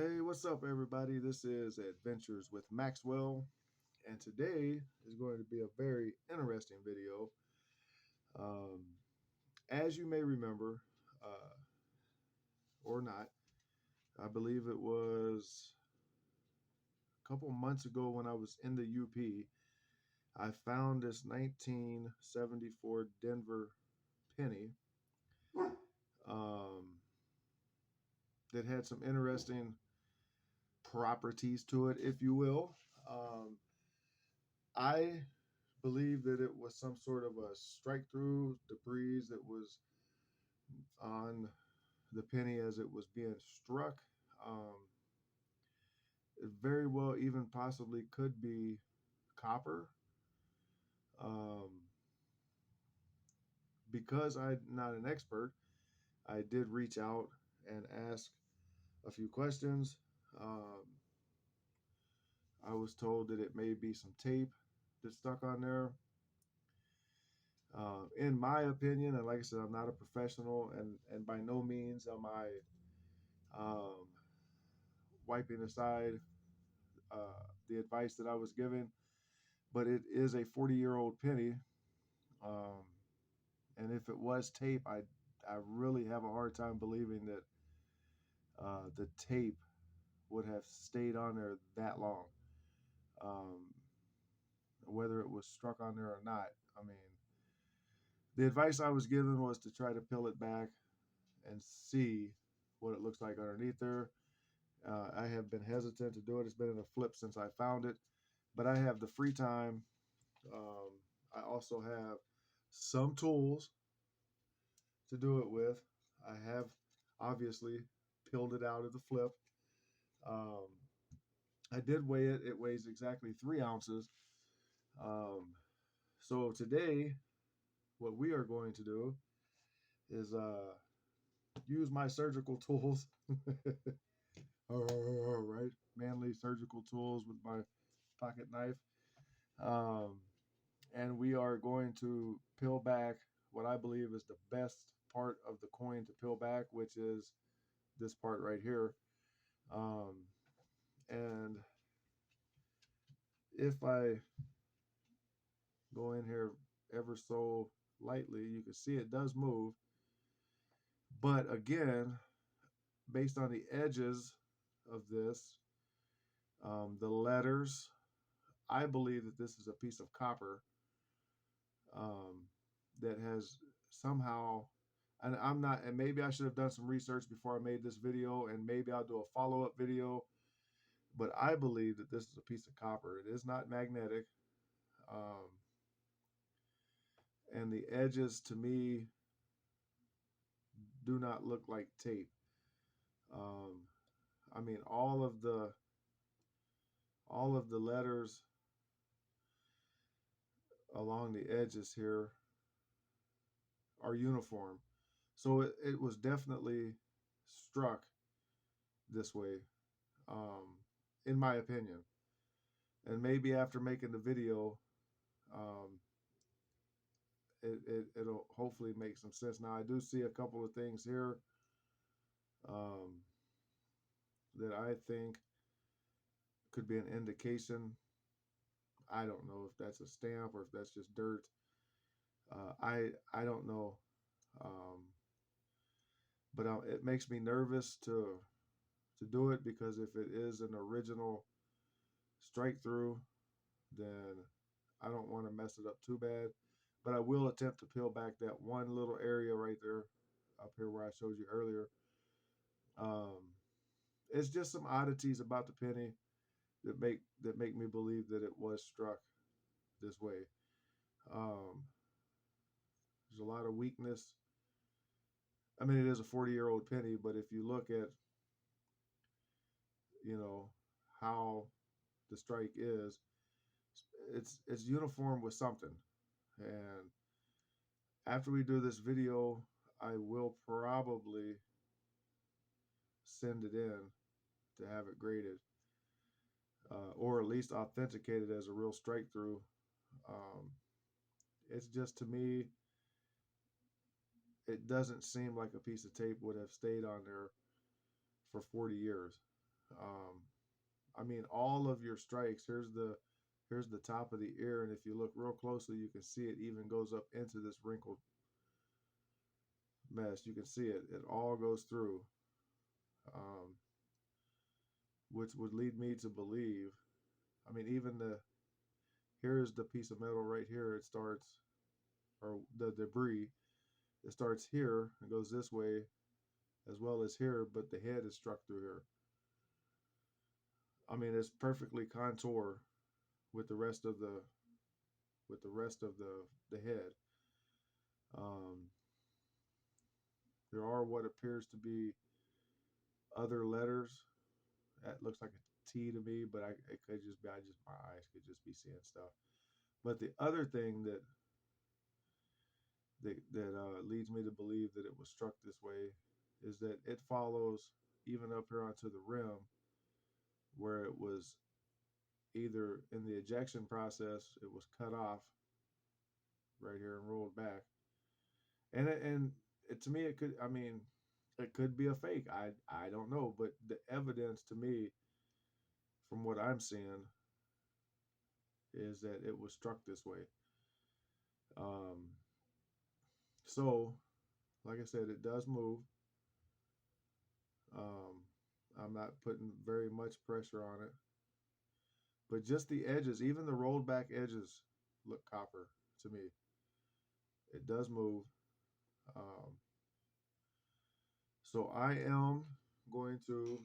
Hey, what's up, everybody? This is Adventures with Maxwell, and today is going to be a very interesting video. Um, as you may remember, uh, or not, I believe it was a couple months ago when I was in the UP, I found this 1974 Denver penny um, that had some interesting properties to it, if you will. I believe that it was some sort of a strike through debris that was on the penny as it was being struck. Um, it very well even possibly could be copper. Um, because I'm not an expert, I did reach out and ask a few questions. Um, I was told that it may be some tape that's stuck on there. In my opinion, and like I said, I'm not a professional, and by no means am I um, wiping aside the advice that I was given. But it is a 40-year-old penny, um, and if it was tape, I really have a hard time believing that the tape would have stayed on there that long. Um, Whether it was struck on there or not. I mean, the advice I was given was to try to peel it back and see what it looks like underneath there. I have been hesitant to do it. It's been in a flip since I found it, but I have the free time. Um, I also have some tools to do it with. I have obviously peeled it out of the flip. Um, I did weigh it. It weighs exactly 3 ounces. Um, so today, what we are going to do is use my surgical tools. Right, manly surgical tools with my pocket knife. Um, and we are going to peel back what I believe is the best part of the coin to peel back, which is this part right here. Um, and if I go in here ever so lightly, you can see it does move. But again, based on the edges of this, the letters, I believe that this is a piece of copper um, that has somehow, and I'm not, and maybe I should have done some research before I made this video, and maybe I'll do a follow-up video. But I believe that this is a piece of copper. It is not magnetic. Um, and the edges to me do not look like tape. Um, I mean, all of the letters along the edges here are uniform. So it was definitely struck this way, um, in my opinion. And maybe after making the video, um, it'll hopefully make some sense. Now, I do see a couple of things here um, that I think could be an indication. I don't know if that's a stamp or if that's just dirt. I don't know, um, but it makes me nervous to do it because if it is an original strike through, then I don't want to mess it up too bad. But I will attempt to peel back that one little area right there up here where I showed you earlier. Um, it's just some oddities about the penny that make me believe that it was struck this way. Um, there's a lot of weakness. I mean, it is a 40-year-old penny, but if you look at you know how the strike is, it's uniform with something. And after we do this video, I will probably send it in to have it graded, or at least authenticated as a real strike through. Um, it's just to me, it doesn't seem like a piece of tape would have stayed on there for 40 years. Um, I mean, all of your strikes. Here's the top of the ear, and if you look real closely, you can see it even goes up into this wrinkled mesh. You can see it. It all goes through, um, which would lead me to believe. I mean, even here's the piece of metal right here. It starts, or the debris. It starts here and goes this way, as well as here, but the head is struck through here. I mean, it's perfectly contour with the rest of the head. Um, there are what appears to be other letters. That looks like a T to me, but it could just be my eyes could just be seeing stuff. But the other thing that leads me to believe that it was struck this way is that it follows even up here onto the rim where it was either in the ejection process it was cut off right here and rolled back, and to me it could, I mean, it could be a fake. I don't know, but the evidence to me from what I'm seeing is that it was struck this way. Um, so, like I said, it does move. Um, I'm not putting very much pressure on it, but just the edges, even the rolled back edges, look copper to me. It does move. Um, so I am going to,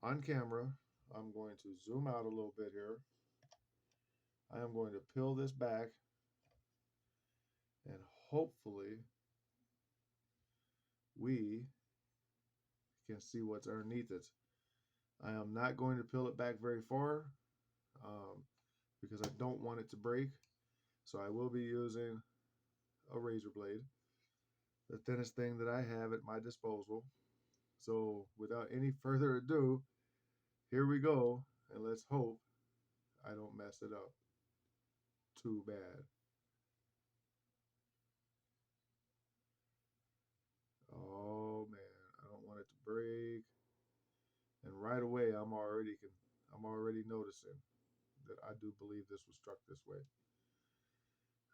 on camera, I'm going to zoom out a little bit here. I am going to peel this back and hopefully we can see what's underneath it. I am not going to peel it back very far um, because I don't want it to break. So I will be using a razor blade, the thinnest thing that I have at my disposal. So without any further ado, here we go, and let's hope I don't mess it up too bad. Oh man, I don't want it to break. And right away, I'm already noticing that I do believe this was struck this way.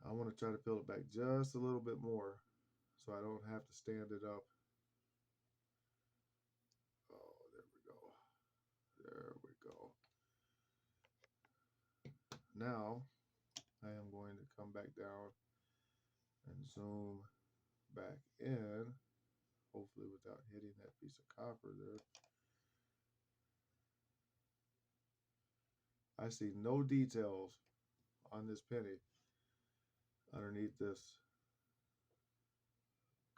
I want to try to peel it back just a little bit more so I don't have to stand it up. Oh, there we go. There we go. Now I am going to come back down and zoom back in, hopefully without hitting that piece of copper there. I see no details on this penny underneath this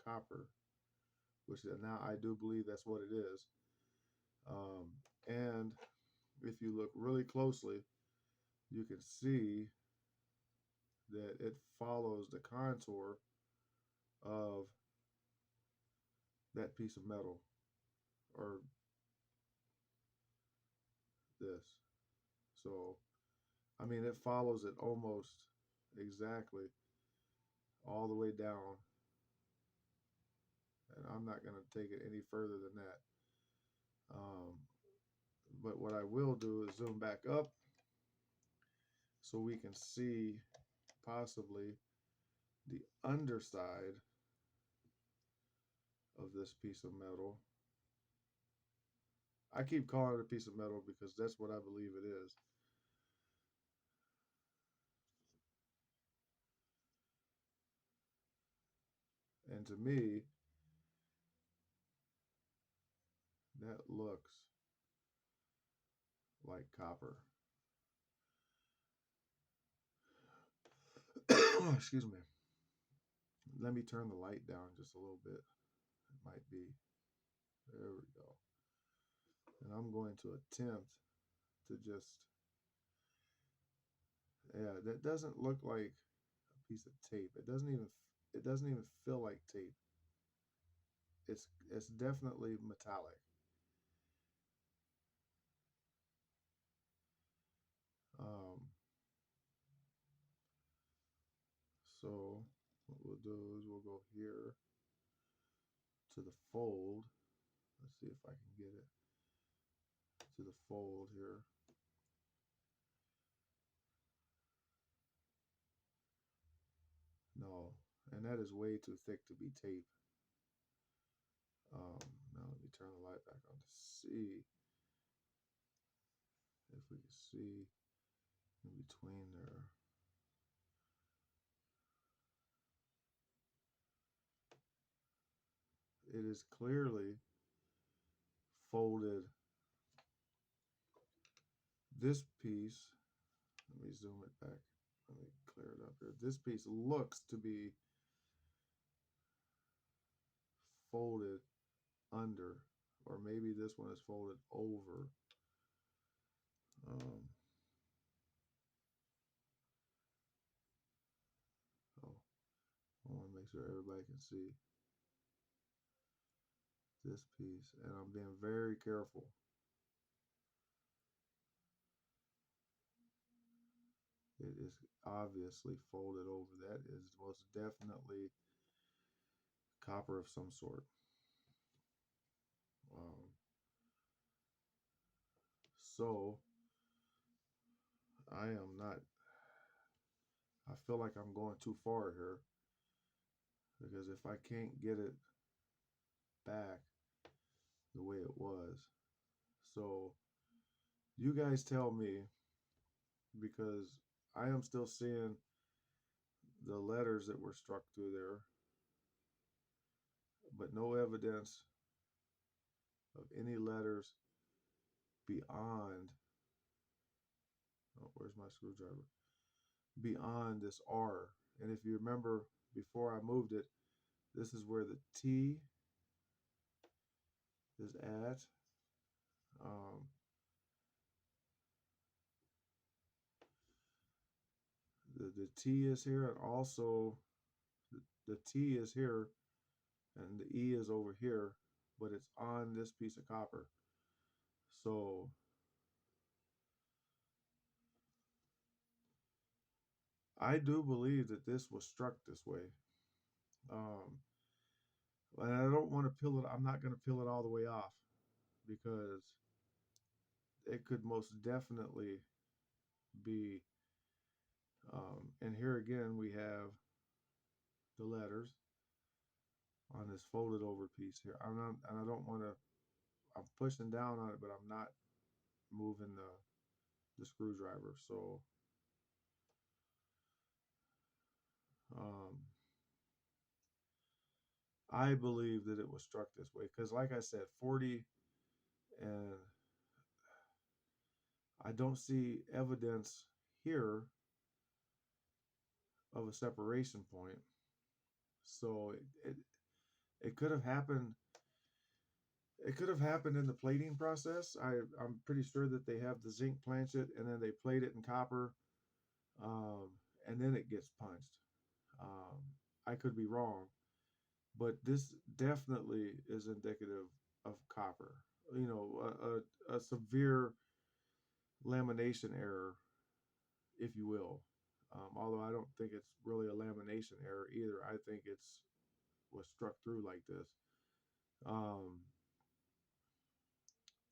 copper, which now I do believe that's what it is. Um, and if you look really closely, you can see that it follows the contour of that piece of metal or this. So, I mean, it follows it almost exactly all the way down. And I'm not going to take it any further than that. Um, but what I will do is zoom back up so we can see possibly the underside of this piece of metal. I keep calling it a piece of metal because that's what I believe it is. And to me, that looks like copper. Excuse me. Let me turn the light down just a little bit. It might be. There we go. And I'm going to attempt to just, yeah, that doesn't look like a piece of tape. It doesn't even feel like tape. It's definitely metallic. Um, so what we'll do is we'll go here to the fold. Let's see if I can get it. to the fold here. No, and that is way too thick to be tape. Now let me turn the light back on to see if we can see in between there. It is clearly folded. This piece, let me zoom it back. Let me clear it up here. This piece looks to be folded under, or maybe this one is folded over. Um, oh, I want to make sure everybody can see this piece, and I'm being very careful. It is obviously folded over. That is most definitely copper of some sort. Um, so I am not, I feel like I'm going too far here, because if I can't get it back the way it was, so you guys tell me, because I am still seeing the letters that were struck through there, but no evidence of any letters beyond, oh, where's my screwdriver? Beyond this R. And if you remember, before I moved it, this is where the T is at. The T is here, and also the T is here, and the E is over here, but it's on this piece of copper. So I do believe that this was struck this way. And I don't want to peel it. I'm not going to peel it all the way off, because it could most definitely be. And here again, we have the letters on this folded over piece here. I'm not, and I don't want to. I'm pushing down on it, but I'm not moving the screwdriver. So um, I believe that it was struck this way, because, like I said, 40, and I don't see evidence here of a separation point. So it could have happened. It could have happened in the plating process. I'm pretty sure that they have the zinc planchet, and then they plate it in copper, um, and then it gets punched. Um, I could be wrong, but this definitely is indicative of copper. You know, a severe lamination error, if you will. Although I don't think it's really a lamination error either. I think it's was struck through like this. Um,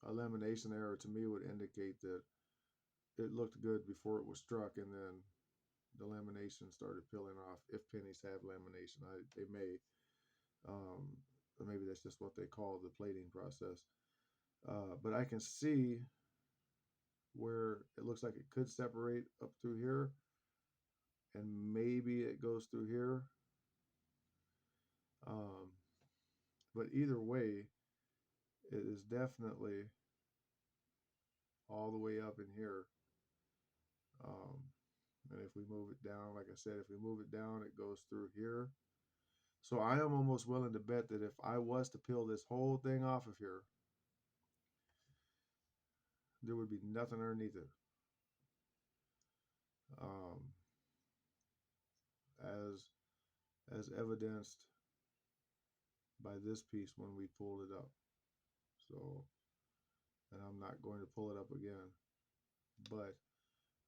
a lamination error to me would indicate that it looked good before it was struck, and then the lamination started peeling off. If pennies have lamination, they may. Um, or maybe that's just what they call the plating process. But I can see where it looks like it could separate up through here, and maybe it goes through here. Um, but either way, it is definitely all the way up in here. Um, and if we move it down, like I said, if we move it down, it goes through here. So I am almost willing to bet that if I was to peel this whole thing off of here, there would be nothing underneath it. Um, as evidenced by this piece when we pulled it up. So, and I'm not going to pull it up again, but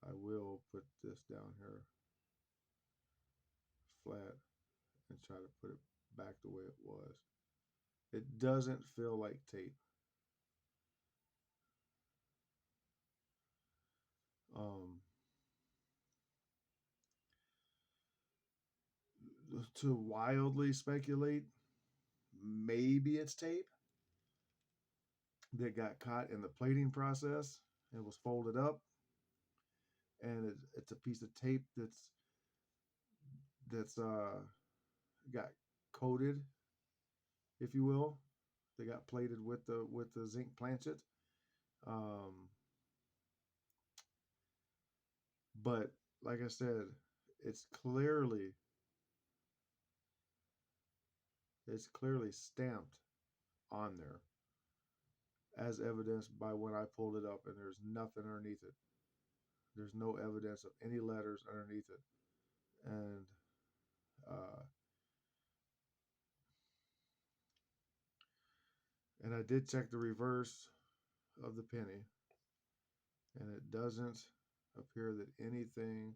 I will put this down here flat and try to put it back the way it was. It doesn't feel like tape. Um, to wildly speculate, maybe it's tape that got caught in the plating process and was folded up, and it's a piece of tape that's got coated, if you will. They got plated with the zinc planchet. Um, but like I said, it's clearly it's clearly stamped on there as evidenced by when I pulled it up, and there's nothing underneath it. There's no evidence of any letters underneath it, and uh, I did check the reverse of the penny, and it doesn't appear that anything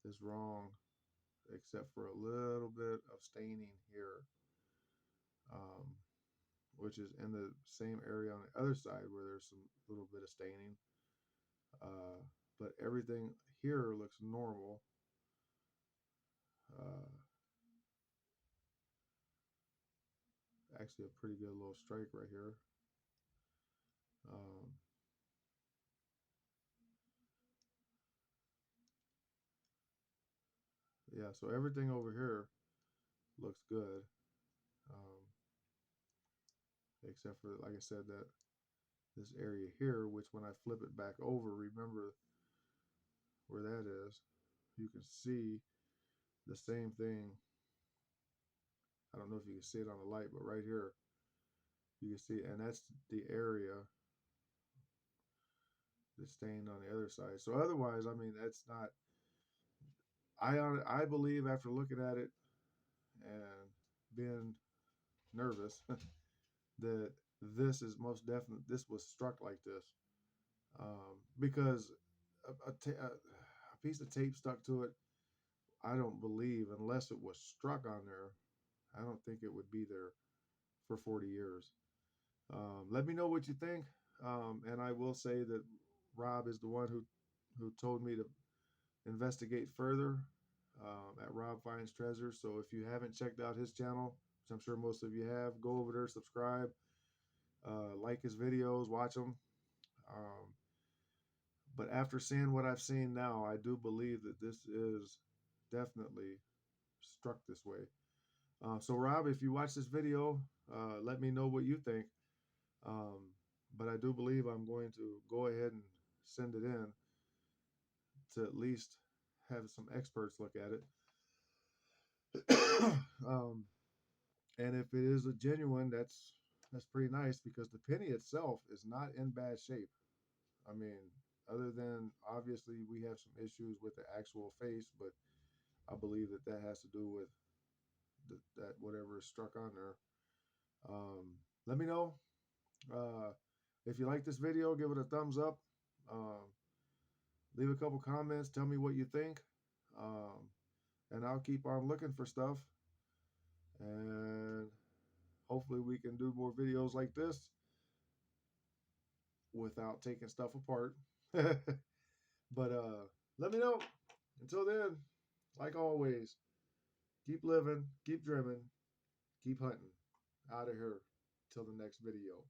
is wrong except for a little bit of staining here, um, which is in the same area on the other side where there's some little bit of staining. Uh, but everything here looks normal. Uh, Actually, a pretty good little strike right here. Um, yeah, so everything over here looks good, um, except for, like I said, that this area here, which when I flip it back over, remember where that is, you can see the same thing. I don't know if you can see it on the light, but right here, you can see, and that's the area that's stained on the other side. So otherwise, I mean, that's not. I believe after looking at it and being nervous that this is most definite. This was struck like this, because a piece of tape stuck to it. I don't believe, unless it was struck on there, I don't think it would be there for 40 years. Let me know what you think. And I will say that Rob is the one who told me to investigate further, at Rob Finds Treasure. So if you haven't checked out his channel, which I'm sure most of you have, go over there, subscribe, like his videos, watch them. Um, but after seeing what I've seen now, I do believe that this is definitely struck this way. So Rob, if you watch this video, let me know what you think. Um, but I do believe I'm going to go ahead and send it in to at least have some experts look at it. um, and if it is a genuine, that's pretty nice, because the penny itself is not in bad shape. I mean, other than obviously we have some issues with the actual face, but I believe that that has to do with that whatever is struck on there. Let me know. Uh, if you like this video, give it a thumbs up. Um, Leave a couple comments. Tell me what you think. Um, and I'll keep on looking for stuff. And hopefully we can do more videos like this without taking stuff apart. But let me know. Until then, like always, keep living, keep dreaming, keep hunting. Out of here till the next video.